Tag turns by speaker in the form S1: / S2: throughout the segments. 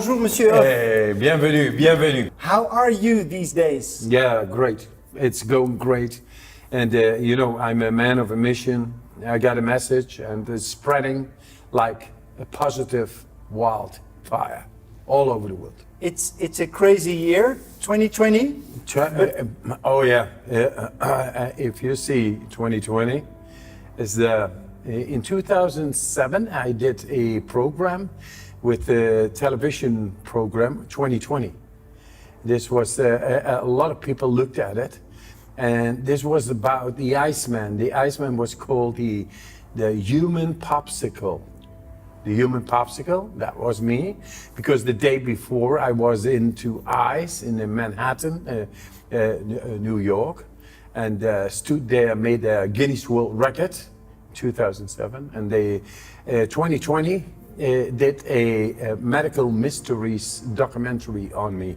S1: Bonjour, Monsieur Hof.
S2: Hey, bienvenue, bienvenue.
S1: How are you these days?
S2: Yeah, great. It's going great. And you know, I'm a man of a mission. I got a message and it's spreading like a positive wildfire all over the world.
S1: It's a crazy year, 2020.
S2: Oh yeah, if you see 2020, in 2007 I did a program with the television program 2020. This was a lot of people looked at it, and this was about the Iceman. The Iceman was called the human popsicle. The human popsicle, that was me, because the day before I was into ice in Manhattan, New York, and stood there, made a Guinness World Record, 2007, and they 2020 did a medical mysteries documentary on me.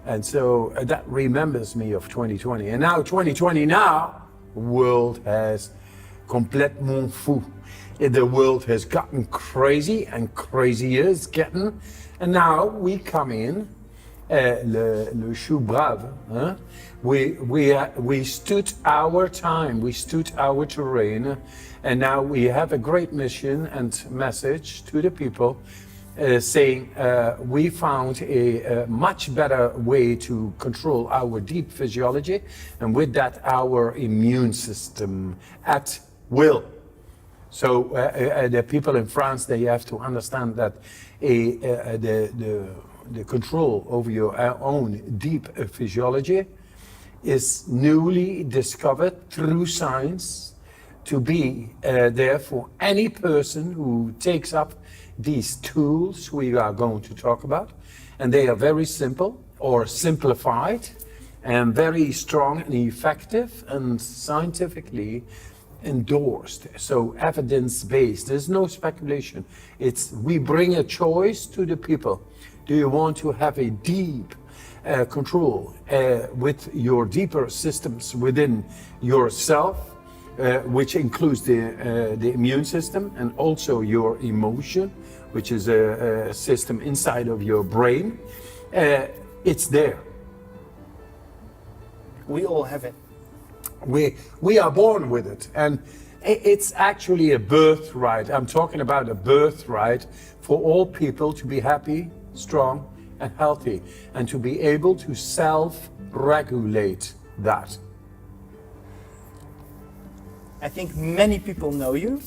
S2: And so that remembers me of 2020. And now 2020 now, world has complètement fou. The world has gotten crazy and crazier it's getting. And now we come in, le chou brave, huh? We stood our time, we stood our terrain, and now we have a great mission and message to the people saying we found a much better way to control our deep physiology, and with that our immune system at will. So the people in France, they have to understand that the control over your own deep physiology is newly discovered through science to be there for any person who takes up these tools we are going to talk about. And they are very simple or simplified and very strong and effective and scientifically endorsed, so evidence-based. There's no speculation. We bring a choice to the people. Do you want to have a deep control with your deeper systems within yourself, which includes the immune system and also your emotion, which is a system inside of your brain? It's there.
S1: We all have it.
S2: We are born with it, and it's actually a birthright. I'm talking about a birthright for all people to be happy, strong, and healthy, and to be able to self-regulate that.
S1: I think many people know you,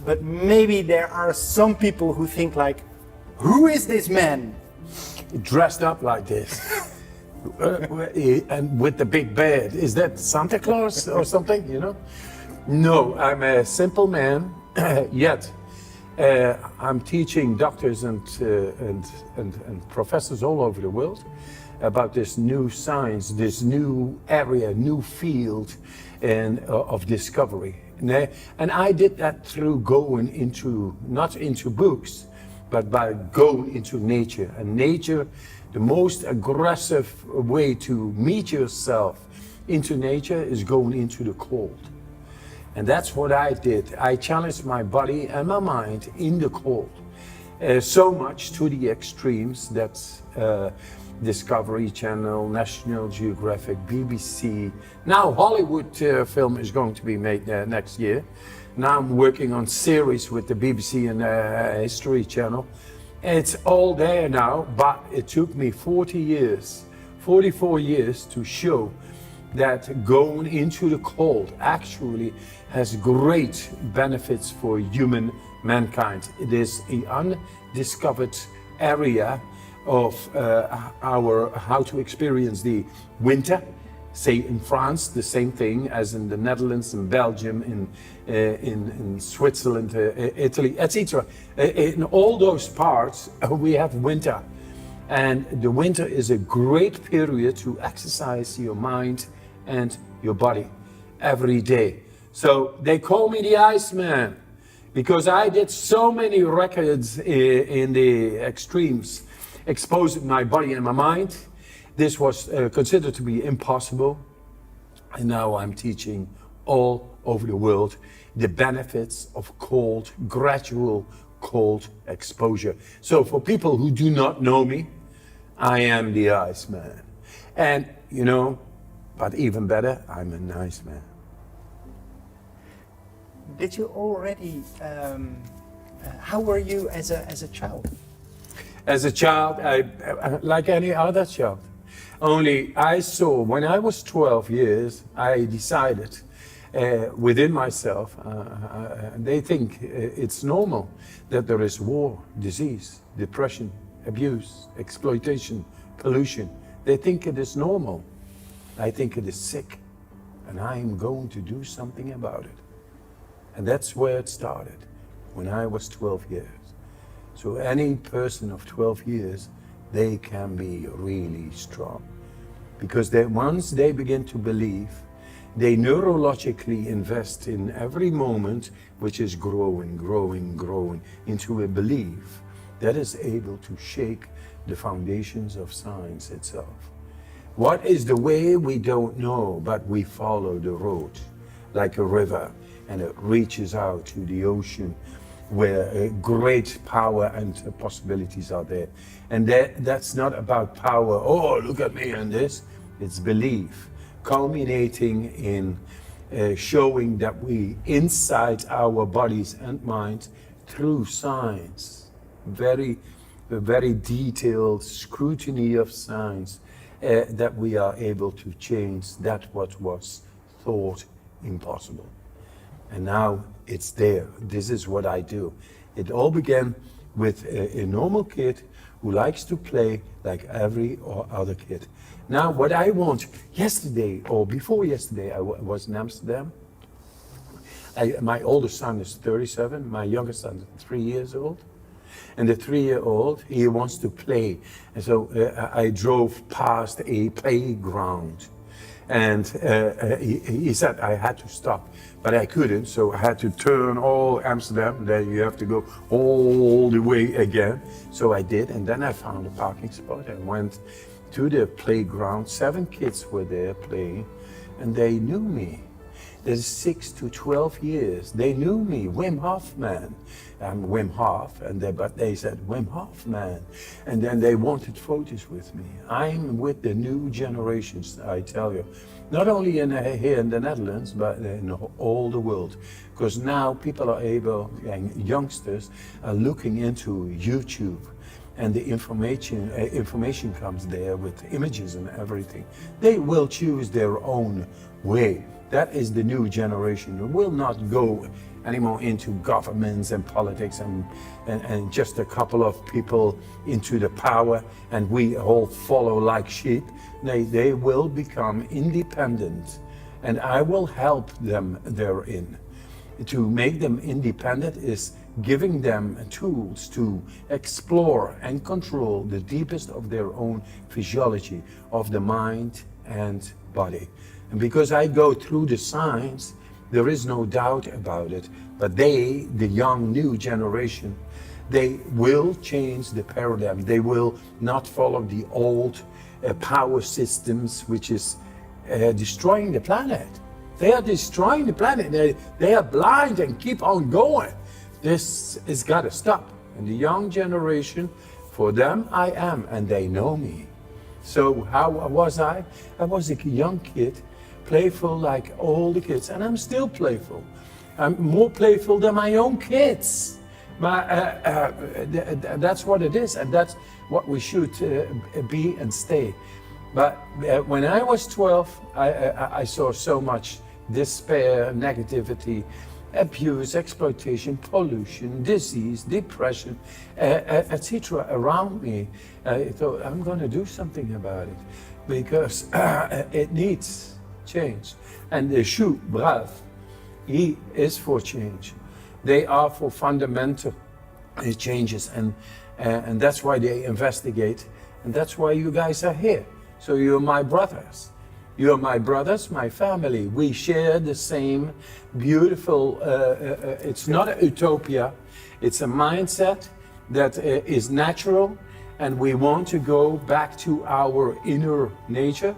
S1: but maybe there are some people who think like, who is this man?
S2: Dressed up like this. And with the big beard. Is that Santa Claus or something, you know? No, I'm a simple man, yet I'm teaching doctors and professors all over the world about this new science, this new area, new field of discovery. And I did that through going into, not into books, but by going into nature. And nature, the most aggressive way to meet yourself into nature is going into the cold. And that's what I did. I challenged my body and my mind in the cold. So much to the extremes that Discovery Channel, National Geographic, BBC, now Hollywood film is going to be made next year. Now I'm working on series with the BBC and History Channel. It's all there now, but it took me 44 years to show that going into the cold actually has great benefits for mankind. It is an undiscovered area of how to experience the winter. Say in France, the same thing as in the Netherlands, in Belgium, in Switzerland, Italy, etc. In all those parts, we have winter. And the winter is a great period to exercise your mind and your body every day. So they call me the Iceman because I did so many records in the extremes, exposing my body and my mind. This was considered to be impossible, and now I'm teaching all over the world the benefits of gradual cold exposure. So for people who do not know me, I am the Iceman. And, you know, but even better, I'm a nice man.
S1: Did you already, how were you as a child?
S2: As a child, I like any other child. Only I saw, when I was 12 years, I decided within myself, they think it's normal that there is war, disease, depression, abuse, exploitation, pollution. They think it is normal. I think it is sick, and I am going to do something about it. And that's where it started, when I was 12 years. So any person of 12 years, they can be really strong. Because once they begin to believe, they neurologically invest in every moment, which is growing, growing, growing, into a belief that is able to shake the foundations of science itself. What is the way? We don't know, but we follow the road like a river, and it reaches out to the ocean where great power and possibilities are there. And that's not about power, oh, look at me and this. It's belief, culminating in showing that we, inside our bodies and minds, through science, very detailed scrutiny of science, that we are able to change that what was thought impossible. And now it's there. This is what I do. It all began with a normal kid who likes to play like every other kid. Now what I want, yesterday or before yesterday, I was in Amsterdam. My oldest son is 37, my youngest son is 3 years old. And the 3-year-old, he wants to play. And so I drove past a playground. And he said I had to stop, but I couldn't, so I had to turn all Amsterdam, then you have to go all the way again. So I did, and then I found a parking spot and went to the playground. 7 kids were there playing, and they knew me. There's 6 to 12 years. They knew me, Wim Hof man. I'm Wim Hof, but they said, Wim Hof man. And then they wanted photos with me. I'm with the new generations, I tell you. Not only here in the Netherlands, but in all the world. Because now people are able, and youngsters are looking into YouTube. And the information comes there with images and everything. They will choose their own way. That is the new generation. It will not go anymore into governments and politics and just a couple of people into the power and we all follow like sheep. They will become independent, and I will help them therein. To make them independent is giving them tools to explore and control the deepest of their own physiology of the mind and body. And because I go through the science, there is no doubt about it, but they, the young new generation, they will change the paradigm. They will not follow the old power systems, which is destroying the planet. They are destroying the planet. They are blind and keep on going. This has got to stop. And the young generation, for them I am, and they know me. So how was I? I was a young kid, playful like all the kids, and I'm still playful. I'm more playful than my own kids. That's what it is, and that's what we should be and stay. But when I was 12, I saw so much despair, negativity, abuse, exploitation, pollution, disease, depression, etc. around me. I thought, I'm going to do something about it because it needs change. And the Shu, Brav, he is for change. They are for fundamental changes, and that's why they investigate, and that's why you guys are here. So you're my brothers. You're my brothers, my family. We share the same beautiful, it's not a utopia, it's a mindset that is natural, and we want to go back to our inner nature.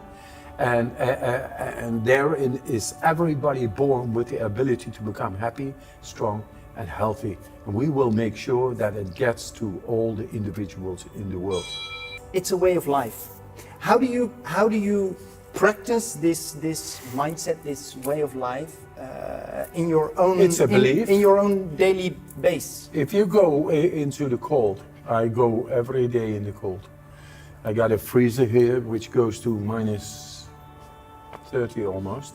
S2: And therein is everybody born with the ability to become happy, strong, and healthy. And we will make sure that it gets to all the individuals in the world.
S1: It's a way of life. How do you practice this mindset, this way of life in your own?
S2: It's a belief.
S1: In your own daily base.
S2: If you go into the cold, I go every day in the cold. I got a freezer here which goes to minus 30 almost,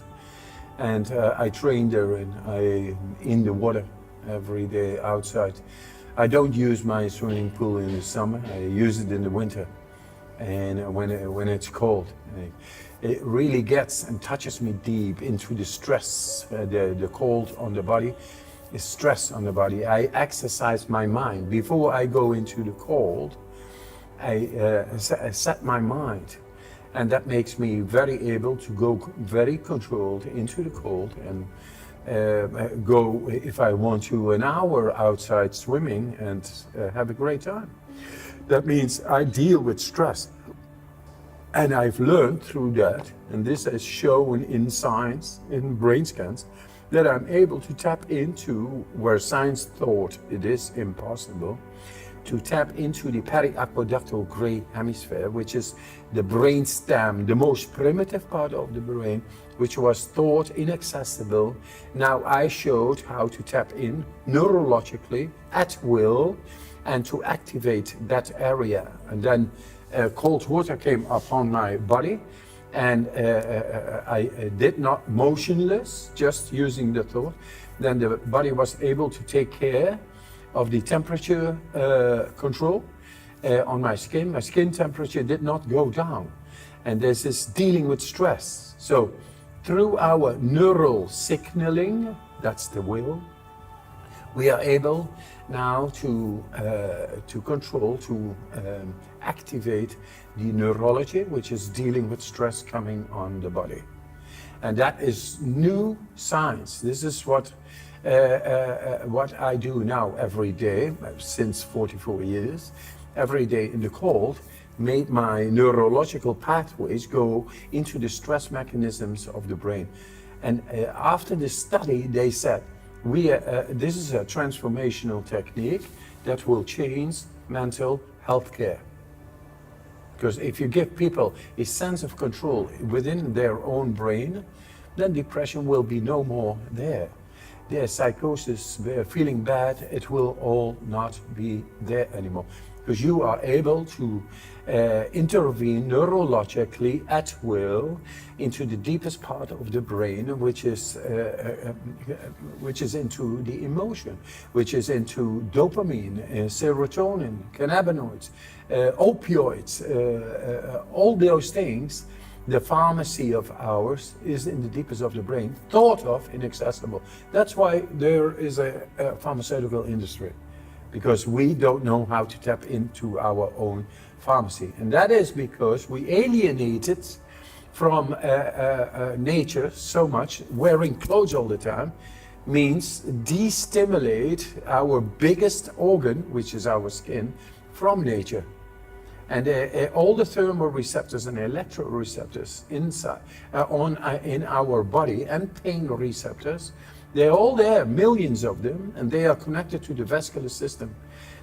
S2: and I train there, and I in the water every day outside. I don't use my swimming pool in the summer. I use it in the winter, and when it's cold, it really gets and touches me deep into the stress, the cold on the body, the stress on the body. I exercise my mind before I go into the cold. I set my mind, and that makes me very able to go very controlled into the cold and go, if I want to, an hour outside swimming and have a great time. That means I deal with stress. And I've learned through that, and this is shown in science, in brain scans, that I'm able to tap into where science thought it is impossible, to tap into the periaqueductal gray hemisphere, which is the brain stem, the most primitive part of the brain, which was thought inaccessible. Now I showed how to tap in neurologically at will and to activate that area. And then cold water came upon my body, and I did not motionless, just using the thought. Then the body was able to take care of the temperature control on my skin. My skin temperature did not go down. And this is dealing with stress. So through our neural signaling, that's the will, we are able now to control, to activate the neurology, which is dealing with stress coming on the body. And that is new science. This is what I do now every day, since 44 years, every day in the cold, made my neurological pathways go into the stress mechanisms of the brain. And after the study, they said, this is a transformational technique that will change mental health care. Because if you give people a sense of control within their own brain, then depression will be no more there. Their psychosis, their feeling bad, it will all not be there anymore. Because you are able to intervene neurologically at will into the deepest part of the brain, which is into the emotion, which is into dopamine, serotonin, cannabinoids, opioids, all those things. The pharmacy of ours is in the deepest of the brain, thought of inaccessible. That's why there is a pharmaceutical industry, because we don't know how to tap into our own pharmacy. And that is because we alienated from nature so much. Wearing clothes all the time means destimulate our biggest organ, which is our skin, from nature. And all the thermoreceptors and electroreceptors inside, in our body, and pain receptors, they're all there, millions of them, and they are connected to the vascular system.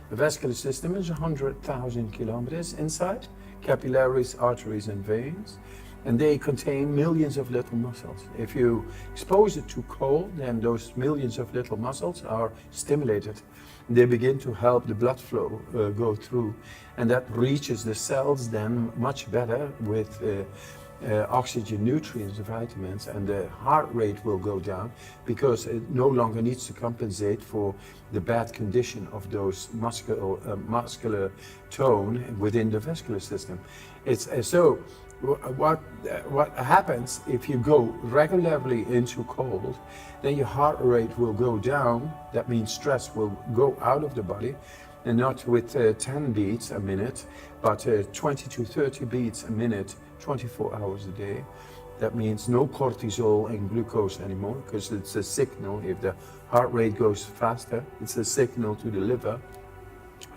S2: The vascular system is 100,000 kilometers inside, capillaries, arteries, and veins, and they contain millions of little muscles. If you expose it to cold, then those millions of little muscles are stimulated. They begin to help the blood flow go through, and that reaches the cells then much better with oxygen, nutrients, vitamins, and the heart rate will go down because it no longer needs to compensate for the bad condition of those muscular tone within the vascular system. It's so what happens if you go regularly into cold, then your heart rate will go down. That means stress will go out of the body, and not with 10 beats a minute, but 20 to 30 beats a minute, 24 hours a day. That means no cortisol and glucose anymore, because it's a signal. If the heart rate goes faster, it's a signal to the liver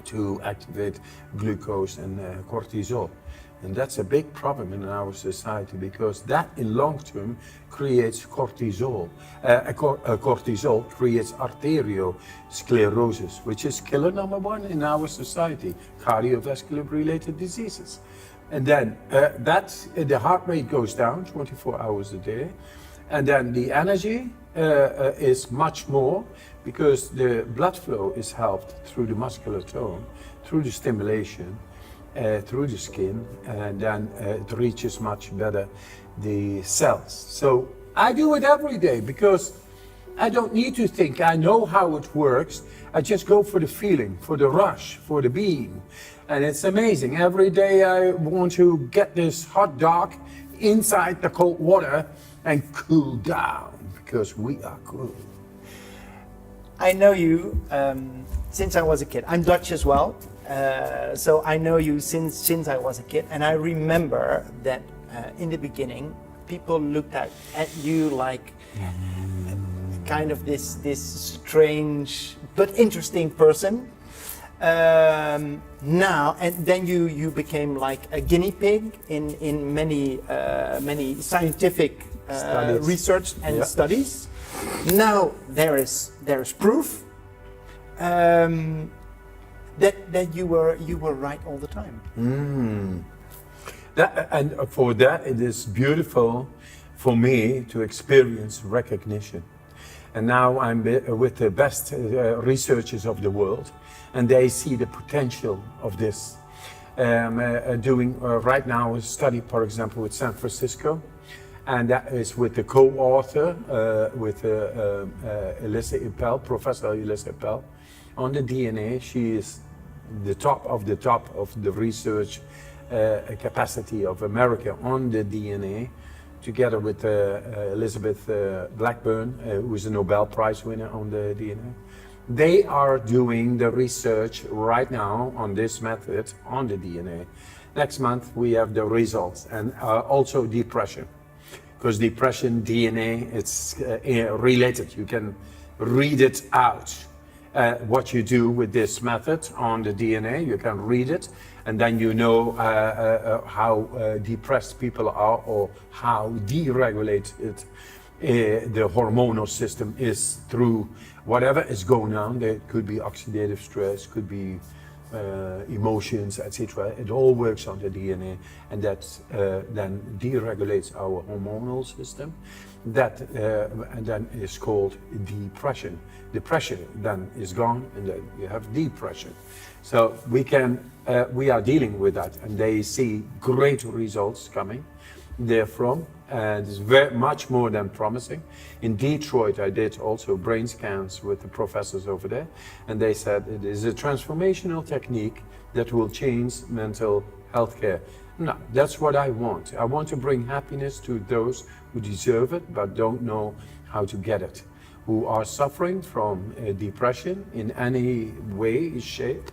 S2: to activate glucose and cortisol. And that's a big problem in our society because that in long term creates cortisol. Cortisol creates arteriosclerosis, which is killer number one in our society, cardiovascular related diseases. And then the heart rate goes down 24 hours a day. And then the energy is much more because the blood flow is helped through the muscular tone, through the stimulation, through the skin, and then it reaches much better the cells. So I do it every day because I don't need to think. I know how it works. I just go for the feeling, for the rush, for the being. And it's amazing. Every day I want to get this hot dog inside the cold water and cool down because we are cool.
S1: I know you since I was a kid. I'm Dutch as well. So I know you since I was a kid, and I remember that in the beginning, people looked at you like kind of this strange but interesting person. Now and then you became like a guinea pig in many scientific research and studies. Now there is proof. That you were right all the time.
S2: And for that, it is beautiful for me to experience recognition. And now I'm with the best researchers of the world, and they see the potential of this. Doing right now a study, for example, with San Francisco, and that is with the co-author with Elissa Appel, Professor Elissa Appel, on the DNA. She is the top of the research capacity of America on the DNA, together with Elizabeth Blackburn, who is a Nobel Prize winner on the DNA. They are doing the research right now on this method on the DNA. Next month we have the results, and also depression, because depression DNA, it's related. You can read it out. What you do with this method on the DNA, you can read it, and then you know how depressed people are or how deregulated the hormonal system is through whatever is going on. There could be oxidative stress, could be emotions, etc. It all works on the DNA, and that then deregulates our hormonal system. That and then is called depression. Depression then is gone, and then you have depression. So we are dealing with that, and they see great results coming therefrom, and it's very much more than promising. In Detroit, I did also brain scans with the professors over there, and they said it is a transformational technique that will change mental health care. No, that's what I want. I want to bring happiness to those who deserve it but don't know how to get it, who are suffering from depression in any way, shape,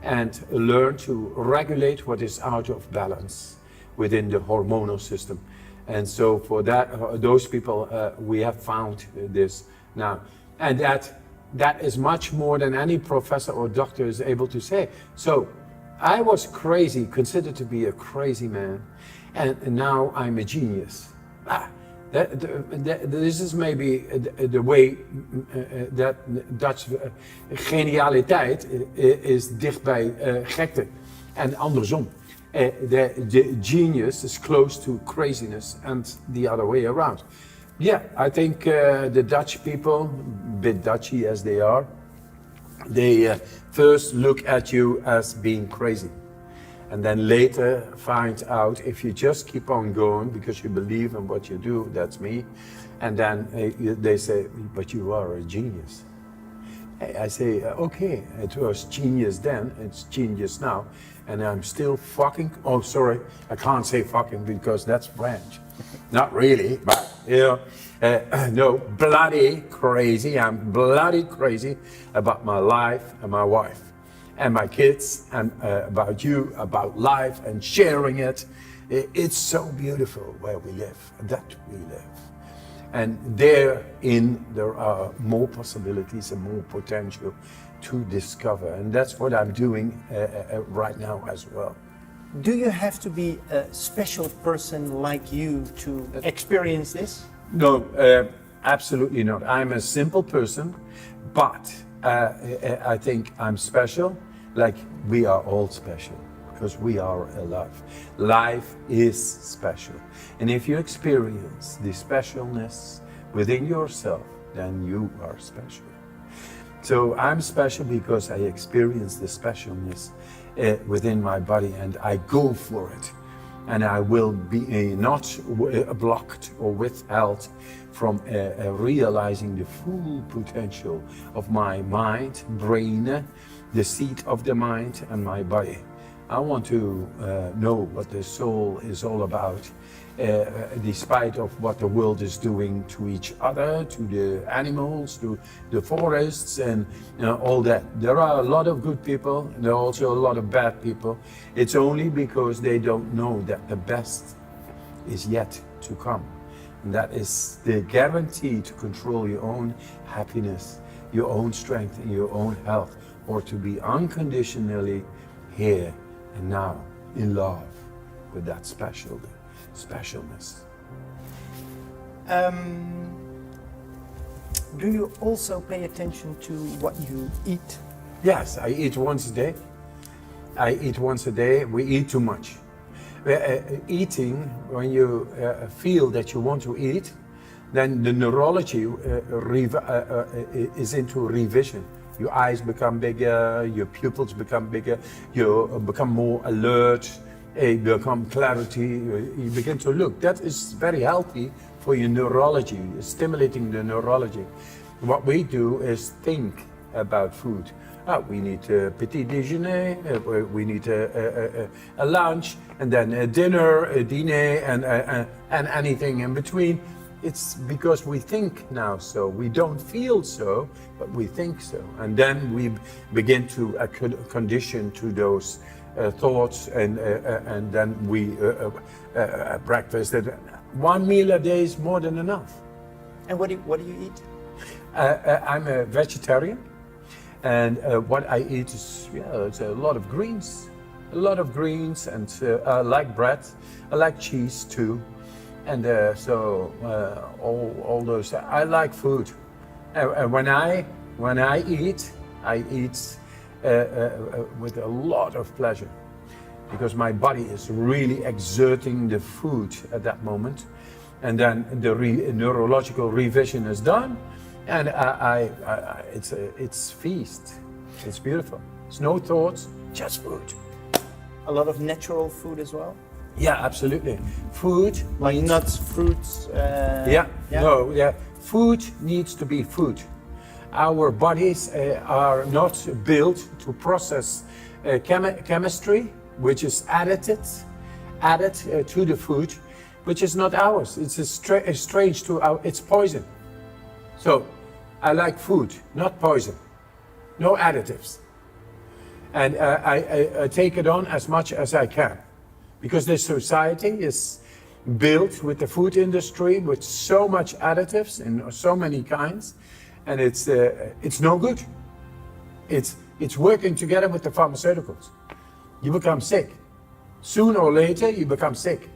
S2: and learn to regulate what is out of balance within the hormonal system. And so for that, those people, we have found this now. And that is much more than any professor or doctor is able to say. So I was crazy, considered to be a crazy man, and now I'm a genius. This is maybe the way that Dutch genialiteit is dicht bij gekte en andersom. The genius is close to craziness and the other way around. Yeah, I think the Dutch people, bit Dutchy as they are, they first look at you as being crazy, and then later find out if you just keep on going because you believe in what you do. That's me. And then they say, but you are a genius. I say, okay, it was genius then, it's genius now, and I'm still fucking, oh sorry, I can't say fucking because that's French. Not really, but you know, no, bloody crazy. I'm bloody crazy about my life and my wife and my kids, and about you, about life and sharing it. It's so beautiful where we live, that we live. And therein there are more possibilities and more potential to discover. And that's what I'm doing right now as well.
S1: Do you have to be a special person like you to experience this?
S2: No, absolutely not. I'm a simple person, but I think I'm special, like we are all special, because we are alive. Life is special. And if you experience the specialness within yourself, then you are special. So I'm special because I experience the specialness within my body, and I go for it. And I will be not blocked or withheld from realizing the full potential of my mind, brain, the seat of the mind, and my body. I want to know what the soul is all about, despite of what the world is doing to each other, to the animals, to the forests, and all that. There are a lot of good people, and there are also a lot of bad people. It's only because they don't know that the best is yet to come. And that is the guarantee to control your own happiness, your own strength, and your own health, or to be unconditionally here and now in love with that specialness.
S1: Do you also pay attention to what you eat?
S2: Yes, I eat once a day. We eat too much. Eating, when you feel that you want to eat, then the neurology is into revision. Your eyes become bigger, your pupils become bigger, you become more alert, you become clarity, you begin to look. That is very healthy for your neurology, stimulating the neurology. What we do is think about food. We need a petit déjeuner, we need a lunch, and then a dinner, a diner, and anything in between. It's because we think now so. We don't feel so, but we think so. And then we begin to condition to those thoughts, and then we breakfast. One meal a day is more than enough.
S1: And what do you eat?
S2: I'm a vegetarian, and what I eat is it's a lot of greens. And I like bread. I like cheese too. And all those. I like food. And when I eat, with a lot of pleasure, because my body is really exerting the food at that moment, and then the neurological revision is done, and it's feast. It's beautiful. It's no thoughts, just food.
S1: A lot of natural food as well?
S2: Yeah, absolutely. Food
S1: like
S2: needs,
S1: nuts, fruits.
S2: Food needs to be food. Our bodies are not built to process chemistry, which is added to the food, which is not ours. It's strange to our. It's poison. So, I like food, not poison. No additives. And I take it on as much as I can. Because this society is built with the food industry with so much additives and so many kinds, and it's no good. It's working together with the pharmaceuticals. You become sick. Sooner or later, you become sick.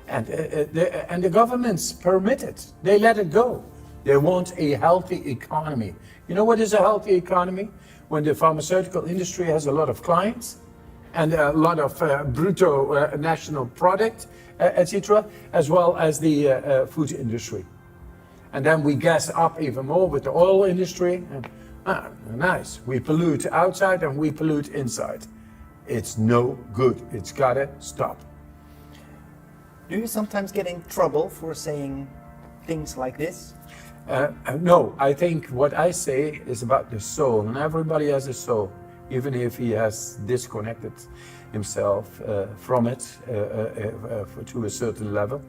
S2: And the governments permit it. They let it go. They want a healthy economy. You know what is a healthy economy? When the pharmaceutical industry has a lot of clients, and a lot of brutto national product, etc., as well as the food industry. And then we gas up even more with the oil industry. And, nice, we pollute outside and we pollute inside. It's no good, it's gotta stop.
S1: Do you sometimes get in trouble for saying things like this?
S2: No, I think what I say is about the soul, and everybody has a soul. Even if he has disconnected himself from it to a certain level,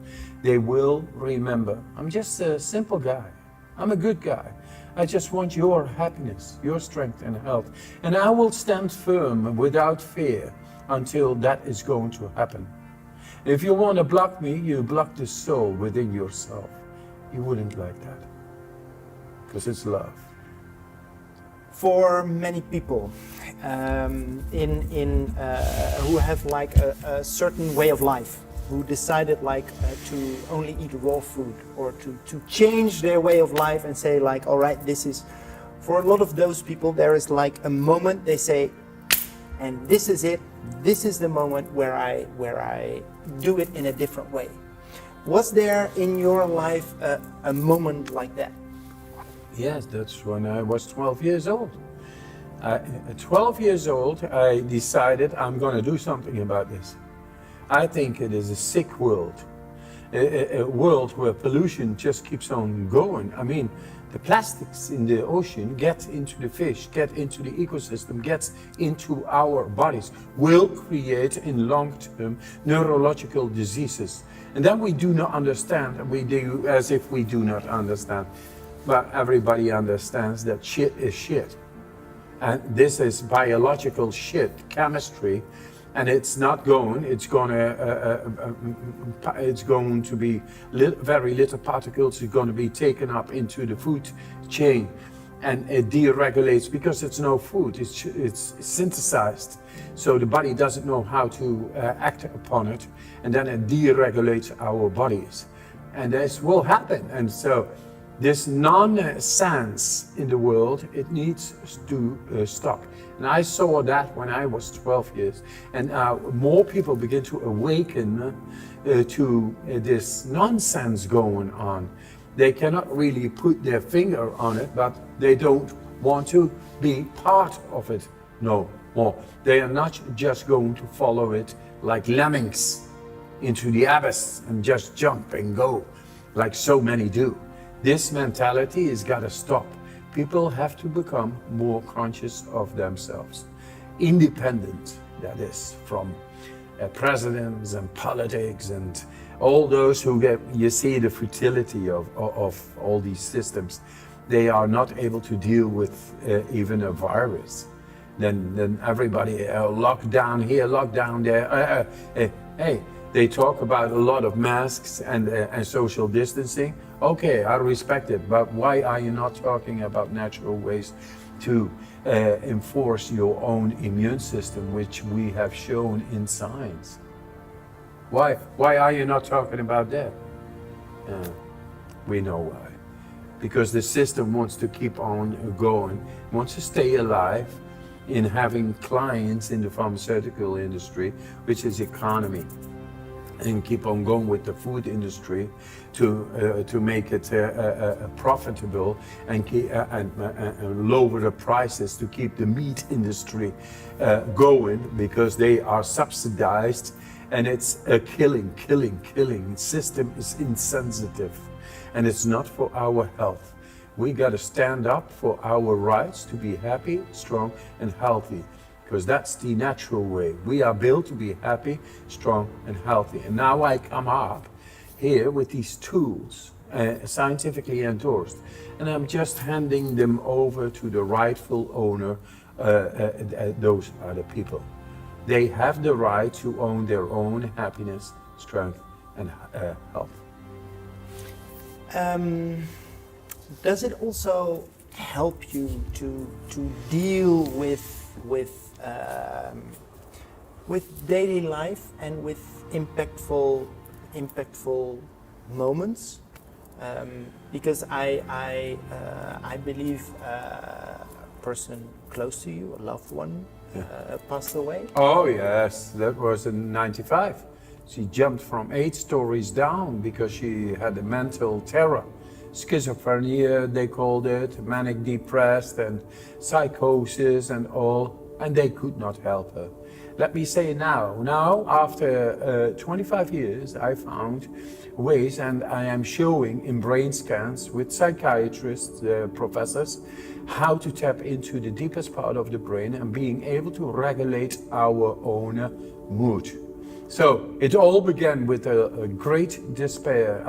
S2: they will remember. I'm just a simple guy. I'm a good guy. I just want your happiness, your strength and health. And I will stand firm without fear until that is going to happen. If you want to block me, you block the soul within yourself. You wouldn't like that, because it's love.
S1: For many people, who have like a certain way of life, who decided like to only eat raw food, or to change their way of life and say like, all right, this is, for a lot of those people, there is like a moment they say, and this is it, this is the moment where I do it in a different way. Was there in your life a moment like that?
S2: Yes, that's when I was 12 years old. At 12 years old, I decided I'm going to do something about this. I think it is a sick world, a world where pollution just keeps on going. I mean, the plastics in the ocean get into the fish, get into the ecosystem, gets into our bodies, will create in long-term neurological diseases. And then we do not understand, and we do as if we do not understand. But everybody understands that shit is shit. And this is biological shit, chemistry, and it's not going, it's going to be very little particles are going to be taken up into the food chain, and it deregulates because it's no food, it's synthesized. So the body doesn't know how to act upon it, and then it deregulates our bodies. And this will happen. And so this nonsense in the world, it needs to stop. And I saw that when I was 12 years. And more people begin to awaken to this nonsense going on. They cannot really put their finger on it, but they don't want to be part of it no more. They are not just going to follow it like lemmings into the abyss and just jump and go like so many do. This mentality has got to stop. People have to become more conscious of themselves. Independent, that is, from presidents and politics and all those who get, you see the futility of all these systems. They are not able to deal with even a virus. Then everybody locked down here, locked down there. Hey, they talk about a lot of masks and social distancing. Okay, I respect it, but why are you not talking about natural ways to enforce your own immune system, which we have shown in science? Why are you not talking about that? We know why. Because the system wants to keep on going, wants to stay alive in having clients in the pharmaceutical industry, which is economy, and keep on going with the food industry to make it profitable and lower the prices to keep the meat industry going, because they are subsidized, and it's a killing. The system is insensitive, and it's not for our health. We got to stand up for our rights to be happy, strong, and healthy, because that's the natural way. We are built to be happy, strong, and healthy. And now I come up here with these tools, scientifically endorsed, and I'm just handing them over to the rightful owner. Those are the people. They have the right to own their own happiness, strength, and health.
S1: Does it also help you to deal with daily life and with impactful moments? Because I believe a person close to you, a loved one, passed away.
S2: Oh yes, that was in '95. She jumped from 8 stories down because she had a mental terror. Schizophrenia, they called it, manic depressed, and psychosis and all, and they could not help her. Let me say now after 25 years, I found ways, and I am showing in brain scans with psychiatrists, professors, how to tap into the deepest part of the brain and being able to regulate our own mood. So it all began with a great despair.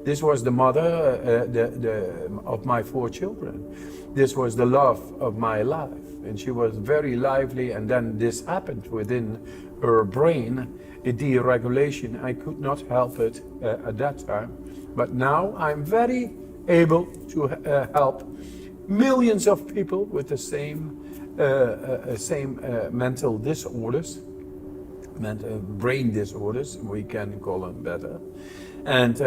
S2: This was the mother of my 4 children. This was the love of my life, and she was very lively, and then this happened within her brain, a deregulation. I could not help it at that time, but now I'm very able to help millions of people with the same mental disorders, brain disorders, we can call them better. And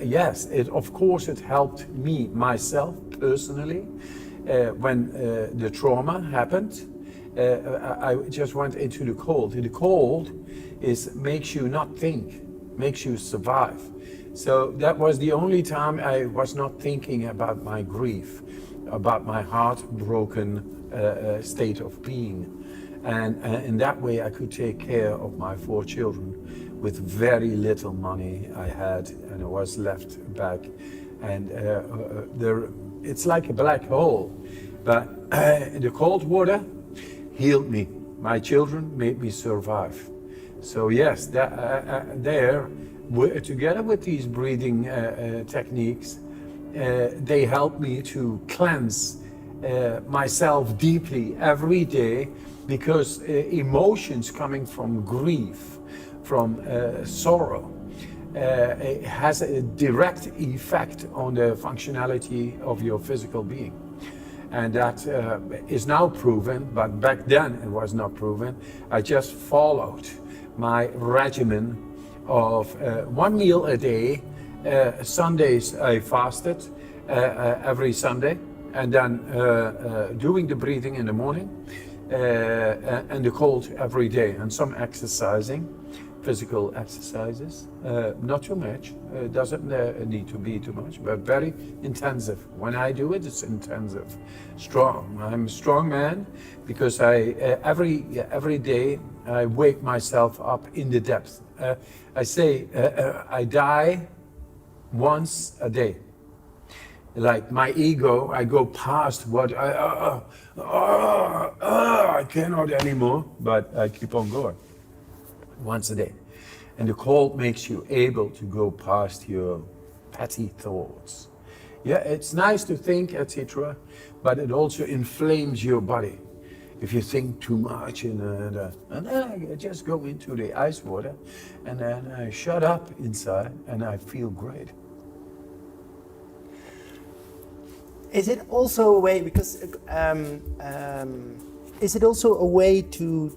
S2: yes, of course it helped me, myself, personally, when the trauma happened. I just went into the cold. The cold makes you not think, makes you survive. So that was the only time I was not thinking about my grief, about my heartbroken state of being. And in that way I could take care of my 4 children with very little money I had, and I was left back. And it's like a black hole. But the cold water healed me. My children made me survive. So yes, together with these breathing techniques, they help me to cleanse myself deeply every day, because emotions coming from grief, from sorrow, it has a direct effect on the functionality of your physical being. And that is now proven, but back then it was not proven. I just followed my regimen of 1 meal a day. Sundays I fasted every Sunday, and then doing the breathing in the morning and the cold every day, and some exercising, physical exercises, not too much, doesn't need to be too much, but very intensive. When I do it, it's intensive, strong. I'm a strong man because every day I wake myself up in the depth. I say I die once a day. Like my ego, I go past what I cannot anymore, but I keep on going. Once a day. And the cold makes you able to go past your petty thoughts. Yeah, it's nice to think, etc., but it also inflames your body. If you think too much, and I just go into the ice water, and then I shut up inside, and I feel great.
S1: Is it also a way, because is it also a way to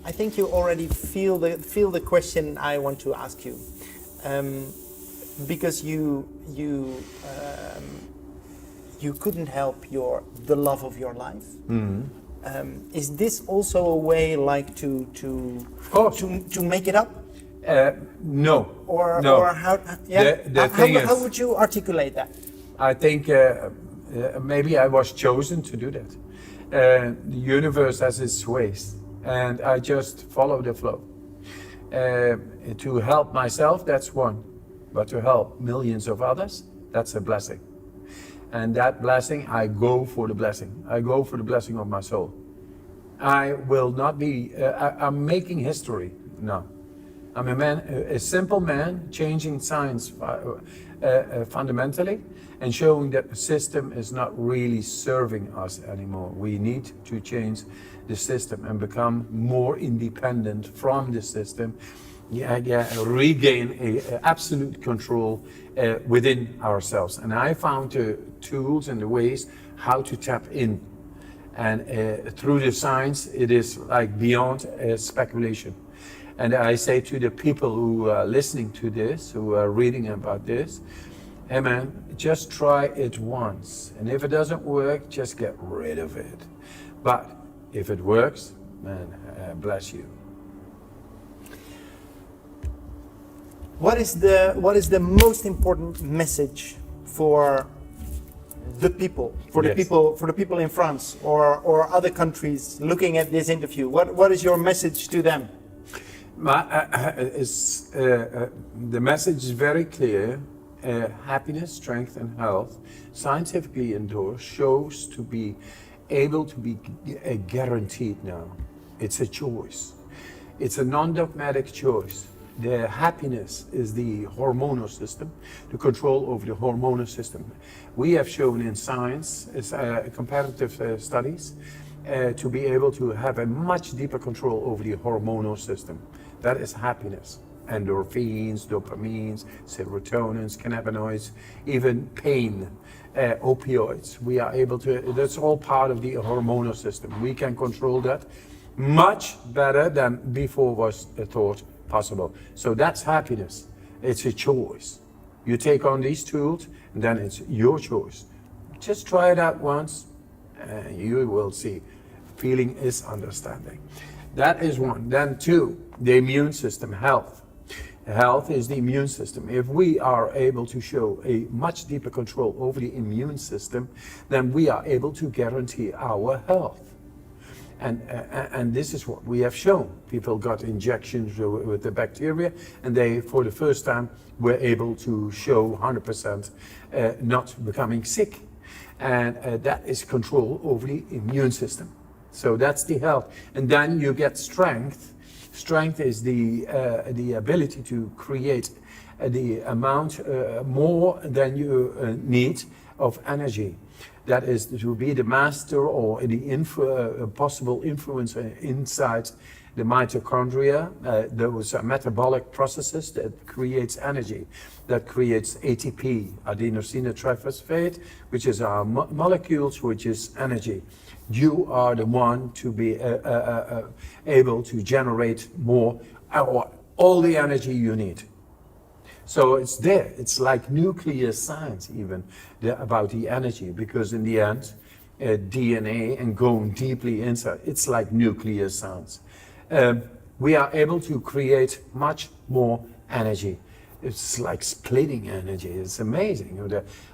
S1: I think you already feel the question I want to ask you, because you couldn't help the love of your life. Mm-hmm. Is this also a way, like to make it up?
S2: No.
S1: No. Or how? Yeah. How would you articulate that?
S2: I think maybe I was chosen to do that. The universe has its ways, and I just follow the flow. To help myself, that's one, but to help millions of others, that's a blessing. And that blessing, I go for the blessing. I go for the blessing of my soul. I will not be, I'm making history now. I'm a simple man, changing science fundamentally, and showing that the system is not really serving us anymore. We need to change the system and become more independent from the system. Regain absolute control within ourselves. And I found the tools and the ways how to tap in. And through the science, it is like beyond speculation. And I say to the people who are listening to this, who are reading about this, hey man, just try it once. And if it doesn't work, just get rid of it. But if it works, man, bless you.
S1: What is the most important message for the people, for the people in France or other countries looking at this interview? What is your message to them?
S2: The message is very clear. Happiness, strength, and health, scientifically endorsed, shows to be able to be guaranteed now. It's a choice. It's a non-dogmatic choice. The happiness is the hormonal system, the control over the hormonal system. We have shown in science, comparative studies, to be able to have a much deeper control over the hormonal system. That is happiness. Endorphins, dopamines, serotonins, cannabinoids, even pain, opioids. We are able to, that's all part of the hormonal system. We can control that much better than before was thought possible. So that's happiness. It's a choice. You take on these tools, and then it's your choice. Just try it out once, and you will see. Feeling is understanding. That is one. Then two, the immune system, health. Health is the immune system. If we are able to show a much deeper control over the immune system, then we are able to guarantee our health. And this is what we have shown. People got injections with the bacteria, and they, for the first time, were able to show 100% not becoming sick. And that is control over the immune system. So that's the health. And then you get strength. Strength is the ability to create the amount more than you need of energy. That is to be the master or the possible influence inside the mitochondria. Those are metabolic processes that creates energy, that creates ATP, adenosine triphosphate, which is our molecules, which is energy. You are the one to be able to generate more, or all the energy you need. So it's there. It's like nuclear science even about the energy, because in the end, DNA and going deeply inside, it's like nuclear science. We are able to create much more energy. It's like splitting energy. It's amazing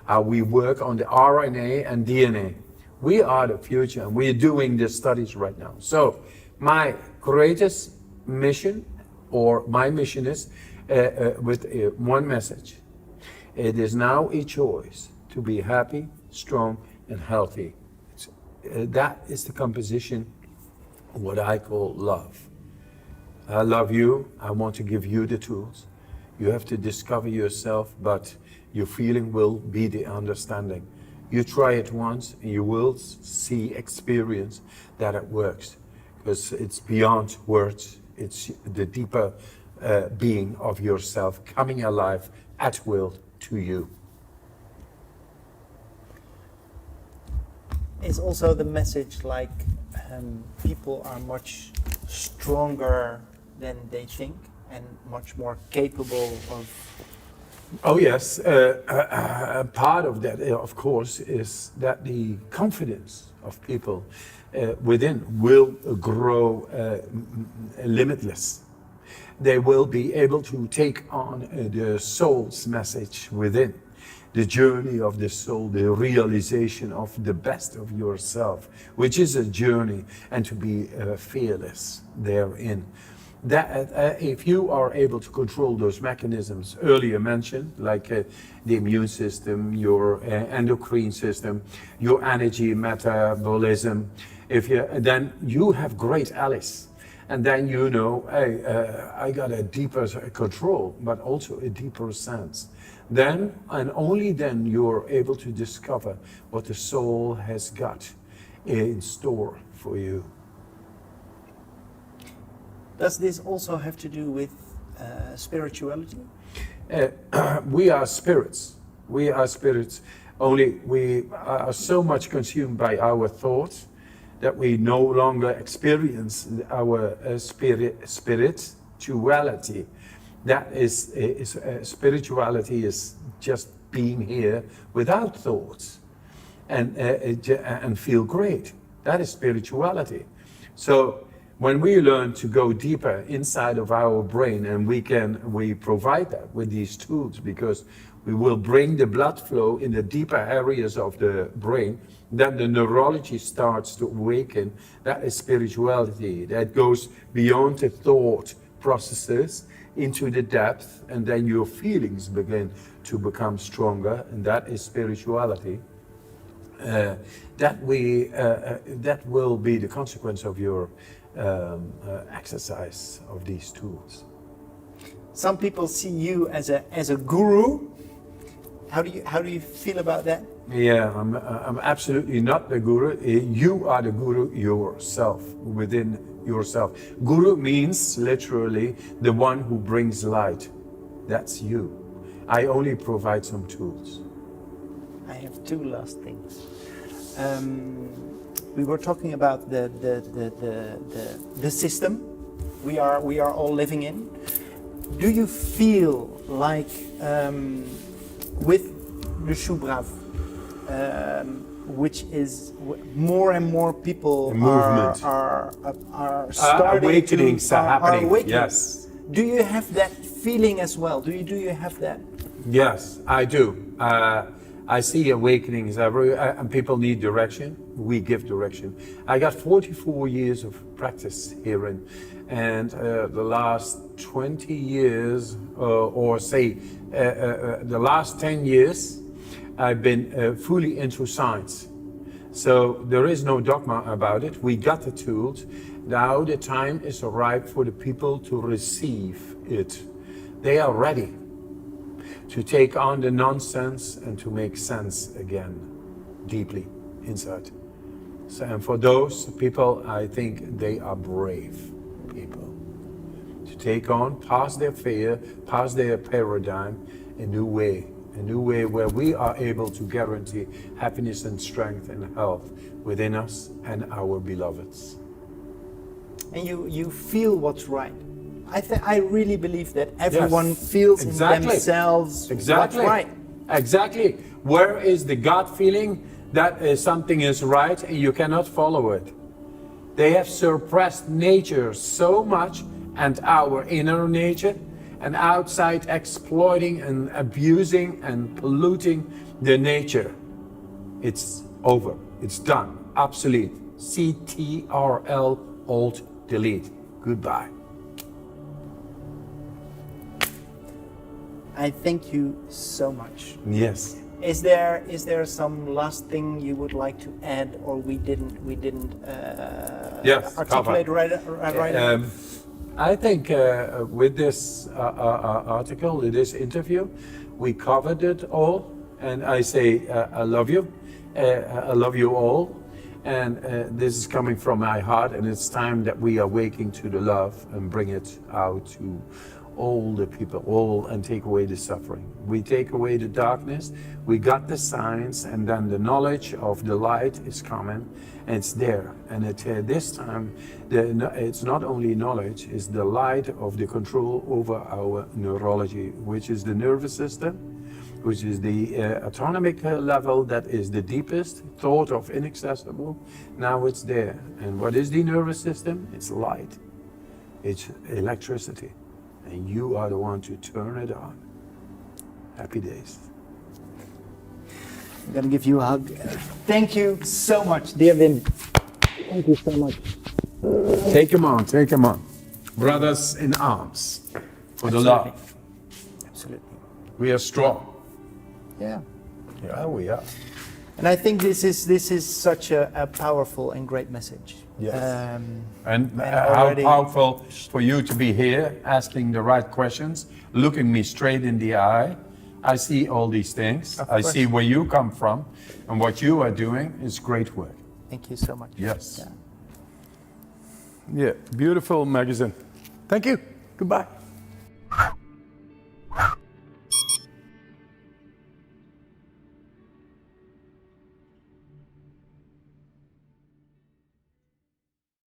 S2: how we work on the RNA and DNA. We are the future, and we're doing the studies right now. So my greatest mission, or my mission is, with one message. It is now a choice to be happy, strong, and healthy. That is the composition of what I call love. I love you. I want to give you the tools. You have to discover yourself, but your feeling will be the understanding. You try it once, and you will see, experience that it works, because it's beyond words. It's the deeper being of yourself coming alive at will to you.
S1: Is also the message like people are much stronger than they think and much more capable of?
S2: Oh yes, part of that, of course, is that the confidence of people within will grow limitless. They will be able to take on the soul's message within, the journey of the soul, the realization of the best of yourself, which is a journey, and to be fearless therein. That if you are able to control those mechanisms earlier mentioned, like the immune system, your endocrine system, your energy metabolism, then you have great allies. And then you know, hey, I got a deeper control, but also a deeper sense. Then, and only then, you're able to discover what the soul has got in store for you.
S1: Does this also have to do with spirituality?
S2: We are spirits. We are spirits. Only we are so much consumed by our thoughts that we no longer experience our spirituality. That is spirituality is just being here without thoughts and feel great. That is spirituality. So when we learn to go deeper inside of our brain, and we provide that with these tools, because we will bring the blood flow in the deeper areas of the brain, then the neurology starts to awaken. That is spirituality. That goes beyond the thought processes into the depth, and then your feelings begin to become stronger, and that is spirituality. That will be the consequence of your exercise of these tools.
S1: Some people see you as a guru. How do you feel about that?
S2: Yeah, I'm absolutely not the guru. You are the guru yourself, within yourself. Guru means literally the one who brings light. That's you. I only provide some tools.
S1: I have two last things. We were talking about the system we are all living in. Do you feel like with the Shubrav, which is more and more people are starting
S2: awakenings are happening.
S1: awakening.
S2: Yes.
S1: Do you have that feeling as well? Do you have that?
S2: Yes, I do. I see awakenings everywhere, and people need direction. We give direction. I got 44 years of practice here, and the last 20 years, or say the last 10 years, I've been fully into science. So there is no dogma about it. We got the tools. Now the time is ripe for the people to receive it. They are ready to take on the nonsense and to make sense again, deeply inside. So, and for those people, I think they are brave people to take on, past their fear, past their paradigm, a new way where we are able to guarantee happiness and strength and health within us and our beloveds.
S1: And you feel what's right. I really believe that everyone feels in themselves what's right.
S2: Exactly. Where is the gut feeling that something is right and you cannot follow it? They have suppressed nature so much, and our inner nature, and outside exploiting and abusing and polluting the nature. It's over. It's done. Obsolete. CTRL Alt Delete. Goodbye.
S1: I thank you so much.
S2: Yes.
S1: Is there some last thing you would like to add, or we didn't
S2: Yes,
S1: articulate right now?
S2: I think with this article, this interview, we covered it all, and I say I love you. I love you all, and this is coming from my heart, and it's time that we are waking to the love and bring it out to all the people, and take away the suffering. We take away the darkness, we got the science, and then the knowledge of the light is coming, and it's there. And this time, it's not only knowledge, it's the light of the control over our neurology, which is the nervous system, which is the autonomic level that is the deepest, thought of inaccessible. Now it's there. And what is the nervous system? It's light, it's electricity. And you are the one to turn it on. Happy days.
S1: I'm gonna give you a hug. Thank you so much, dear Wim. Thank you so much.
S2: Take him on. Brothers in arms for the love.
S1: Absolutely.
S2: We are strong.
S1: Yeah.
S2: Yeah, we are.
S1: And I think this is such a powerful and great message.
S2: Yes.
S1: And
S2: how powerful for you to be here, asking the right questions, looking me straight in the eye. I see all these things. I see where you come from, and what you are doing is great work.
S1: Thank you so much.
S2: Yes. Yeah, beautiful magazine. Thank you. Goodbye.